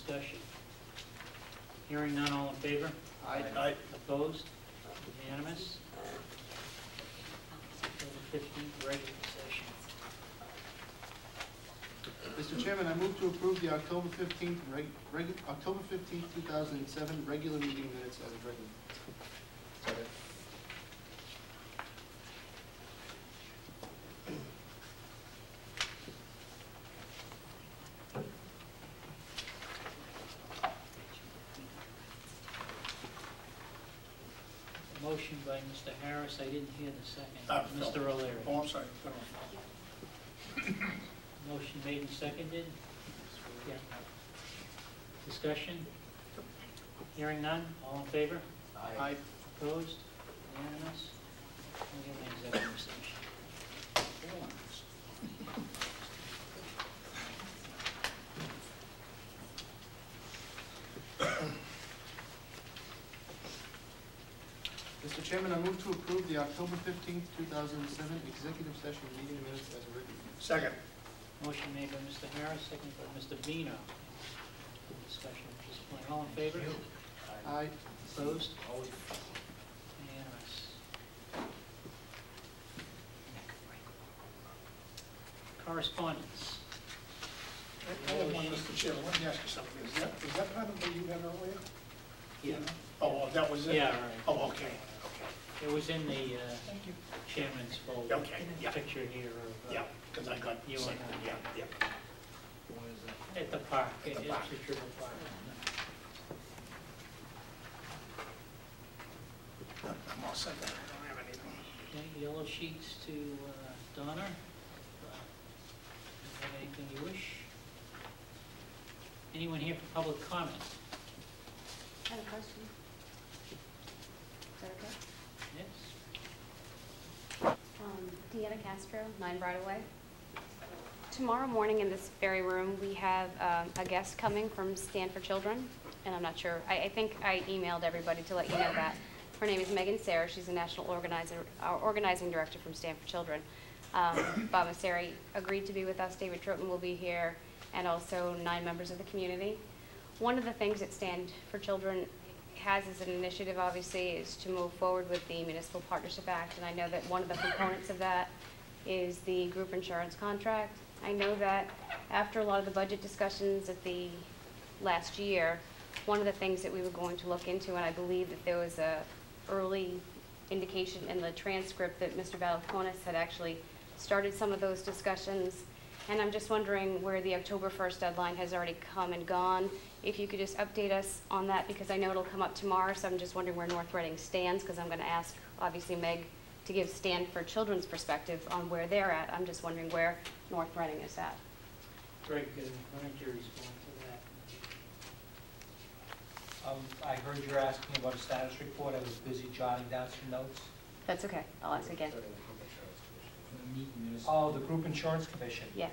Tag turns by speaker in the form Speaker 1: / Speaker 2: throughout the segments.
Speaker 1: discussion? Hearing none, all in favor?
Speaker 2: Aye.
Speaker 1: Opposed? Unanimous? October 15th, regular session.
Speaker 2: Mr. Chairman, I move to approve the October 15th, October 15th, 2007 regular meeting minutes as written. Second.
Speaker 1: Motion by Mr. Harris, I didn't hear the second.
Speaker 3: No.
Speaker 1: Mr. O'Leary.
Speaker 3: Oh, I'm sorry.
Speaker 1: Motion made and seconded. Yeah. Discussion? Hearing none, all in favor?
Speaker 2: Aye.
Speaker 1: Opposed? Unanimous? We'll get an executive session.
Speaker 2: Mr. Chairman, I move to approve the October 15th, 2007 executive session meeting minutes as written.
Speaker 3: Second.
Speaker 1: Motion made by Mr. Harris, seconded by Mr. Vino. Discussion at this point. All in favor?
Speaker 2: Aye.
Speaker 1: Opposed? Unanimous. Correspondence.
Speaker 3: I have one, Mr. Chairman, let me ask you something. Is that part of what you had earlier?
Speaker 1: Yeah.
Speaker 3: Oh, that was it?
Speaker 1: Yeah, right.
Speaker 3: Oh, okay,
Speaker 1: It was in the
Speaker 3: Thank you.
Speaker 1: chairman's folder.
Speaker 3: Okay, yeah.
Speaker 1: Picture here of
Speaker 3: Yeah, because I got
Speaker 1: You
Speaker 3: something,
Speaker 1: and I.
Speaker 3: yeah.
Speaker 1: at the park,
Speaker 3: At the park.
Speaker 1: picture of the park.
Speaker 3: I'm all set there, I don't have anything.
Speaker 1: Okay, yellow sheets to Donna. Have anything you wish? Anyone here for public comment?
Speaker 4: I have a question. Is that okay?
Speaker 1: Yes?
Speaker 4: Deanna Castro, 9 Bridleway. Tomorrow morning in this very room, we have a guest coming from Stand for Children, and I'm not sure, I think I emailed everybody to let you know that. Her name is Megan Sarah. She's a national organizing director from Stand for Children. Bob Masseri agreed to be with us. David Troughton will be here, and also 9 members of the community. One of the things that Stand for Children has as an initiative, obviously, is to move forward with the Municipal Partnership Act, and I know that one of the components of that is the group insurance contract. I know that after a lot of the budget discussions at the last year, one of the things that we were going to look into, and I believe that there was a early indication in the transcript that Mr. Balakonis had actually started some of those discussions, and I'm just wondering where the October 1st deadline has already come and gone. If you could just update us on that, because I know it'll come up tomorrow, so I'm just wondering where North Reading stands, because I'm going to ask, obviously, Meg to give Stand for Children's perspective on where they're at. I'm just wondering where North Reading is at.
Speaker 1: Greg, why don't you respond to that?
Speaker 5: I heard you're asking about a status report. I was busy jotting down some notes.
Speaker 4: That's okay. I'll ask again.
Speaker 5: Oh, the Group Insurance Commission.
Speaker 4: Yes.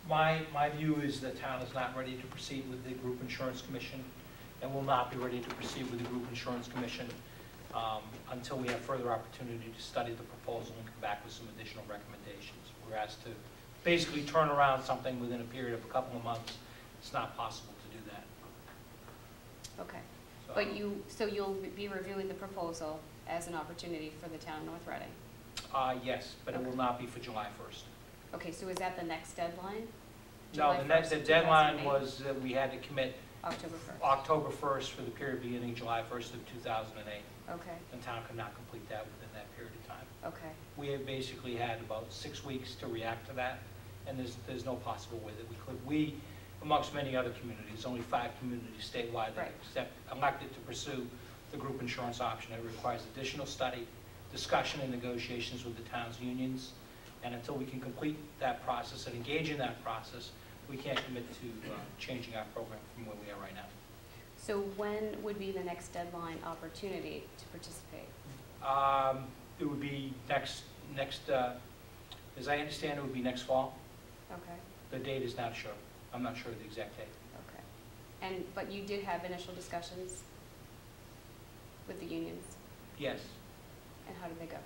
Speaker 5: My view is the town is not ready to proceed with the Group Insurance Commission and will not be ready to proceed with the Group Insurance Commission until we have further opportunity to study the proposal and come back with some additional recommendations. We're asked to basically turn around something within a period of a couple of months. It's not possible to do that.
Speaker 4: Okay.
Speaker 5: So,
Speaker 4: So you'll be reviewing the proposal as an opportunity for the town of North Reading?
Speaker 5: yes, but it will not be for July 1st.
Speaker 4: Okay, so is that the next deadline?
Speaker 5: No,
Speaker 4: July 1st,
Speaker 5: the deadline
Speaker 4: 2008?
Speaker 5: was that we had to commit
Speaker 4: October 1st.
Speaker 5: October 1st for the period beginning July 1st of 2008.
Speaker 4: Okay,
Speaker 5: The town could not complete that within that period of time.
Speaker 4: okay,
Speaker 5: We have basically had about 6 weeks to react to that, and there's no possible way that we could. We, amongst many other communities, only 5 communities statewide that elected to pursue the group insurance option. It requires additional study, discussion, and negotiations with the town's unions. And until we can complete that process and engage in that process, we can't commit to changing our program from where we are right now.
Speaker 4: so when would be the next deadline opportunity to participate?
Speaker 5: It would be next, as I understand, it would be next fall.
Speaker 4: Okay,
Speaker 5: The date is not sure. I'm not sure of the exact date.
Speaker 4: okay. But you did have initial discussions with the unions,
Speaker 5: Yes.
Speaker 4: and how did they go?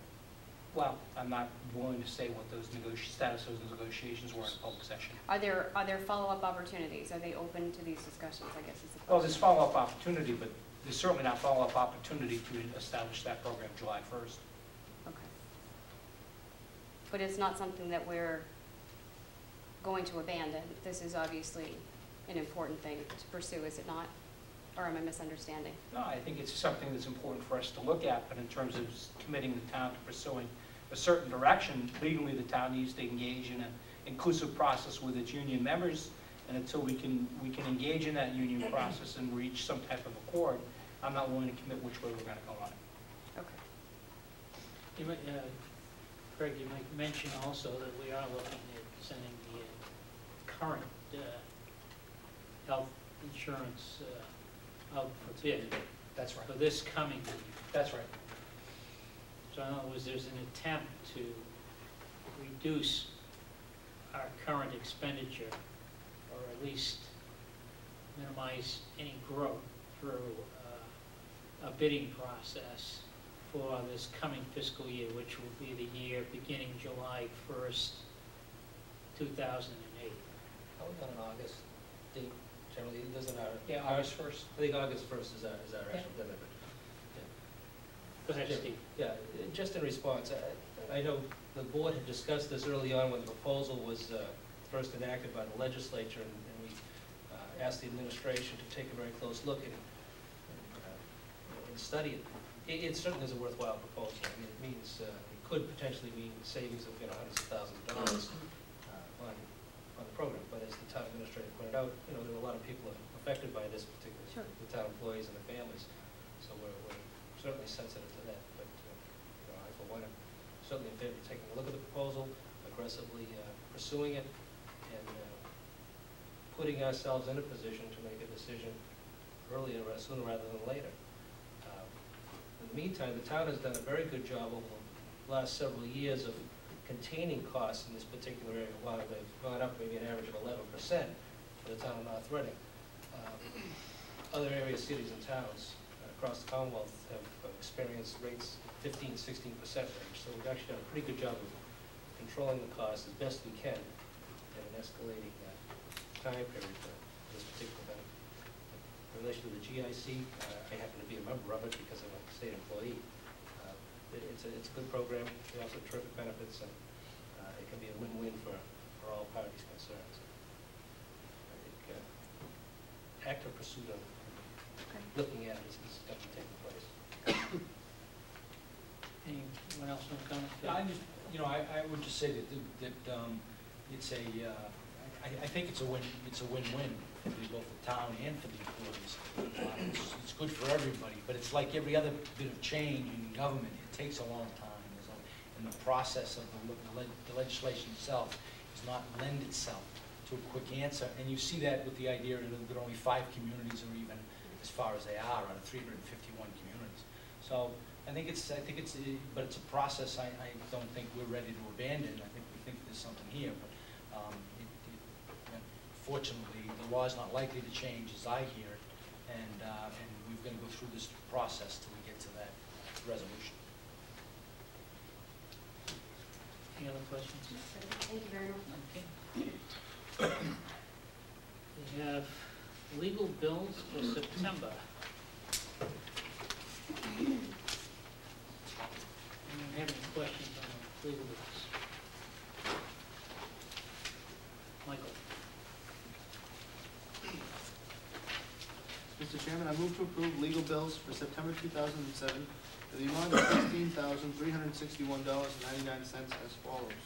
Speaker 5: Well, I'm not willing to say what those status of those negotiations were in public session.
Speaker 4: Are there follow-up opportunities? Are they open to these discussions, I guess is the question.
Speaker 5: Well, there's follow-up opportunity, but there's certainly not follow-up opportunity to establish that program July 1st.
Speaker 4: Okay. But it's not something that we're going to abandon. This is obviously an important thing to pursue, is it not? Or am I misunderstanding?
Speaker 5: No, I think it's something that's important for us to look at, but in terms of committing the town to pursuing a certain direction, legally the town needs to engage in an inclusive process with its union members, and until we can engage in that union process and reach some type of accord, I'm not willing to commit which way we're going to go on it.
Speaker 4: Okay.
Speaker 1: You might, Craig, you might mention also that we are looking at sending the current health insurance out for bid
Speaker 5: That's right.
Speaker 1: for this coming year.
Speaker 5: That's right.
Speaker 1: So in other words, there's an attempt to reduce our current expenditure, or at least minimize any growth through a bidding process for this coming fiscal year, which will be the year beginning July 1st, 2008.
Speaker 6: How we got an August date, generally, doesn't our...
Speaker 5: Yeah, August 1st.
Speaker 6: I think August 1st is our actual deadline.
Speaker 1: Go ahead, Steve.
Speaker 6: Yeah, just in response, I know the board had discussed this early on when the proposal was first enacted by the legislature, and we asked the administration to take a very close look at it and study it. It certainly is a worthwhile proposal. I mean, it means, it could potentially mean savings of hundreds of thousands of dollars on the program. But as the town administrator pointed out, there are a lot of people affected by this, particularly
Speaker 4: Sure.
Speaker 6: the town employees and the families. So we're certainly sensitive to that. But I, for one, am certainly in favor of taking a look at the proposal, aggressively pursuing it, and putting ourselves in a position to make a decision earlier, sooner rather than later. In the meantime, the town has done a very good job over the last several years of containing costs in this particular area, while they've gone up maybe an average of 11% for the town of North Reading. Other areas, cities and towns across the Commonwealth have experienced rates 15, 16% range. So we've actually done a pretty good job of controlling the costs as best we can in an escalating time period for this particular benefit. In relation to the GIC, I happen to be a member of it because I'm a state employee. It's a good program. They also have terrific benefits, and it can be a win-win for all parties concerned. So I think active pursuit of looking at it is definitely taking place.
Speaker 1: Anyone else want to comment?
Speaker 7: Yeah, I would just say that it's I think it's a win-win for both the town and for the employees. It's good for everybody, but it's like every other bit of change in government. It takes a long time, and the process of the legislation itself does not lend itself to a quick answer. And you see that with the idea that only 5 communities are even as far as they are out of 351 communities. So I think it's but it's a process I don't think we're ready to abandon. I think we think there's something here, but fortunately the law is not likely to change as I hear it, and we're going to go through this process till we get to that resolution.
Speaker 1: Any other questions?
Speaker 4: Thank you very much.
Speaker 1: Okay. We have legal bills for September. Anyone have any questions on the legal bills? Michael?
Speaker 2: Mr. Chairman, I move to approve legal bills for September 2007 for the amount of $16,361.99 as follows.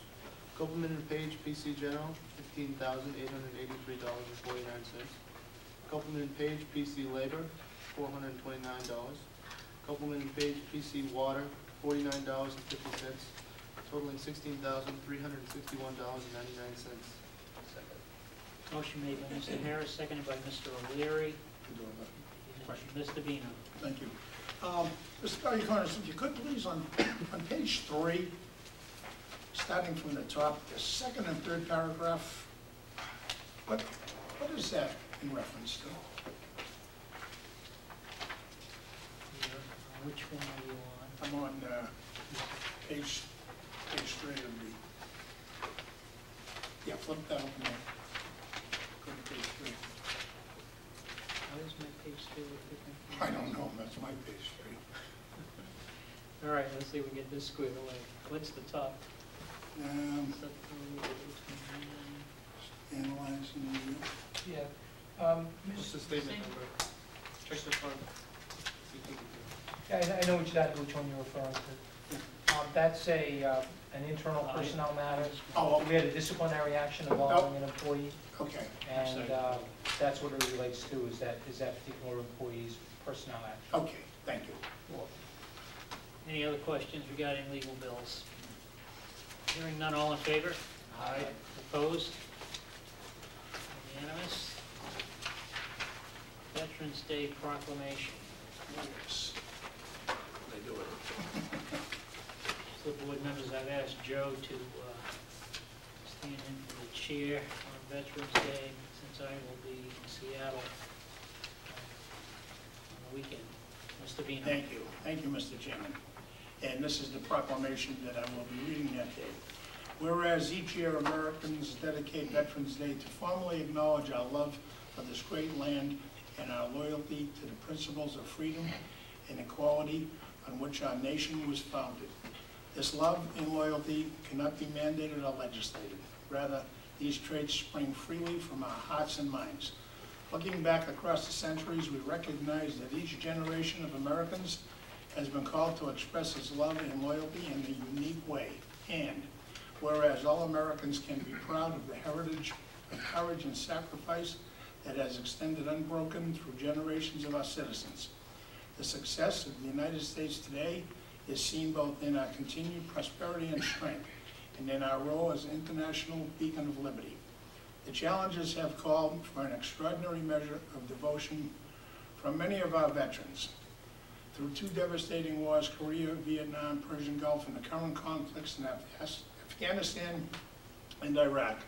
Speaker 2: Copeland and Page PC General, $15,883.49. Copeland and Page PC Labor, $429. Copeland and Page PC Water, $49.50, totaling $16,361.99.
Speaker 1: Motion made by Mr. Harris, seconded by Mr. O'Leary.
Speaker 3: Question.
Speaker 1: Mr. Vino.
Speaker 3: Thank you. Mr. Valiakonis, if you could please, on page 3, starting from the top, the second and third paragraph, what is that in reference to?
Speaker 1: Which one are you on?
Speaker 3: I'm on page page 3 of the, yeah, flip that open there. Go to page 3.
Speaker 1: How is my page 2 different?
Speaker 3: I don't know, that's my page 3.
Speaker 1: All right, let's see if we can get this squared away. What's the top?
Speaker 3: Analyzing,
Speaker 5: Yeah.
Speaker 2: What's the statement number? Check the front.
Speaker 5: Yeah, I know which one you're referring to. That's an internal personnel matter.
Speaker 3: Oh,
Speaker 5: We had a disciplinary action involving an employee,
Speaker 3: okay.
Speaker 5: and that's what it relates to, is that particular employee's personnel action.
Speaker 3: Okay, thank you.
Speaker 1: Any other questions regarding legal bills? Hearing none, all in favor?
Speaker 5: Aye.
Speaker 1: Opposed? Unanimous? Veterans Day proclamation.
Speaker 3: Yes. They do it.
Speaker 1: So, board members, I've asked Joe to stand in for the chair on Veterans Day, since I will be in Seattle on the weekend. Mr. Vino.
Speaker 3: Thank you. Thank you, Mr. Chairman. And this is the proclamation that I will be reading that day. Whereas each year Americans dedicate Veterans Day to formally acknowledge our love for this great land and our loyalty to the principles of freedom and equality on which our nation was founded. This love and loyalty cannot be mandated or legislated. Rather, these traits spring freely from our hearts and minds. Looking back across the centuries, we recognize that each generation of Americans has been called to express its love and loyalty in a unique way. And whereas all Americans can be proud of the heritage of courage and sacrifice that has extended unbroken through generations of our citizens. The success of the United States today is seen both in our continued prosperity and strength, and in our role as an international beacon of liberty. The challenges have called for an extraordinary measure of devotion from many of our veterans. Through 2 devastating wars, Korea, Vietnam, Persian Gulf, and the current conflicts in Afghanistan and Iraq,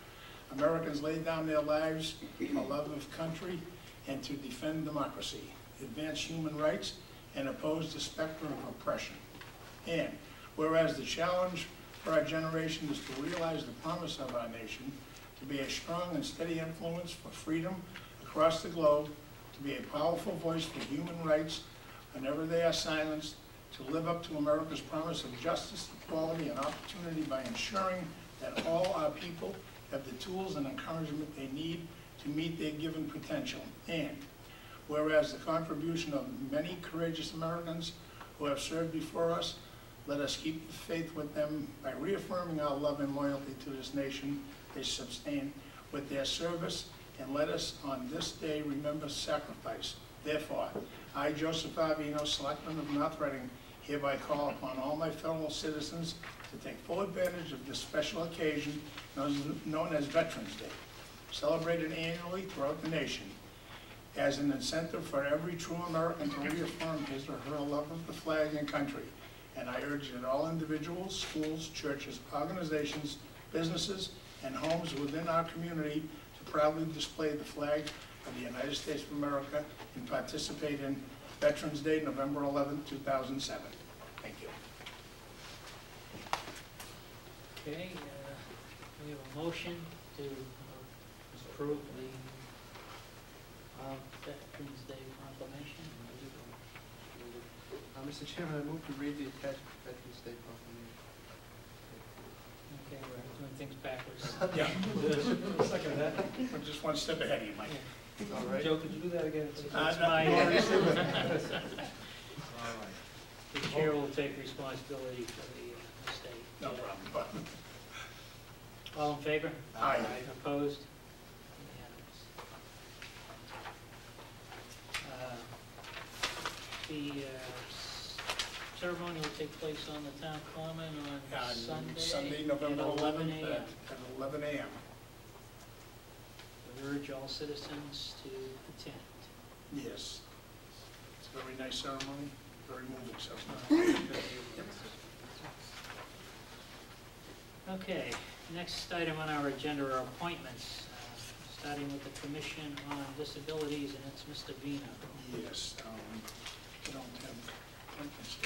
Speaker 3: Americans laid down their lives for love of country and to defend democracy, advance human rights, and oppose the specter of oppression. And whereas the challenge for our generation is to realize the promise of our nation, to be a strong and steady influence for freedom across the globe, to be a powerful voice for human rights whenever they are silenced, to live up to America's promise of justice, equality, and opportunity by ensuring that all our people have the tools and encouragement they need to meet their given potential. And whereas the contribution of many courageous Americans who have served before us, let us keep the faith with them by reaffirming our love and loyalty to this nation they sustain with their service, and let us on this day remember sacrifice. Therefore, I, Joseph Avino, Selectman of North Reading, hereby call upon all my fellow citizens to take full advantage of this special occasion known as Veterans Day, celebrated annually throughout the nation, as an incentive for every true American to reaffirm his or her love of the flag and country. And I urge that all individuals, schools, churches, organizations, businesses, and homes within our community to proudly display the flag of the United States of America and participate in Veterans Day, November 11, 2007. Thank you.
Speaker 1: Okay, we have a motion to approve the Veterans Day proclamation.
Speaker 2: Mr. Chairman, I move to read the attached Veterans Day proclamation.
Speaker 1: Okay, we're doing things backwards.
Speaker 3: Yeah. Second that. We're just one step ahead of you, Mike.
Speaker 2: All right.
Speaker 6: Joe, could you do that again?
Speaker 1: It's
Speaker 3: no.
Speaker 1: my,
Speaker 2: All right.
Speaker 1: the chair will take responsibility for the mistake.
Speaker 3: No problem.
Speaker 1: All in favor?
Speaker 3: Aye.
Speaker 1: Opposed? Unanimous. The ceremony will take place on the town common on
Speaker 3: Sunday, November
Speaker 1: at 11
Speaker 3: 11th
Speaker 1: a.m.
Speaker 3: at 11 a.m.
Speaker 1: We urge all citizens to attend.
Speaker 3: Yes. It's a very nice ceremony, very moving ceremony.
Speaker 1: Okay, next item on our agenda are appointments, starting with the Commission on Disabilities, and it's Mr. Vino.
Speaker 3: Yes. We don't have appointments.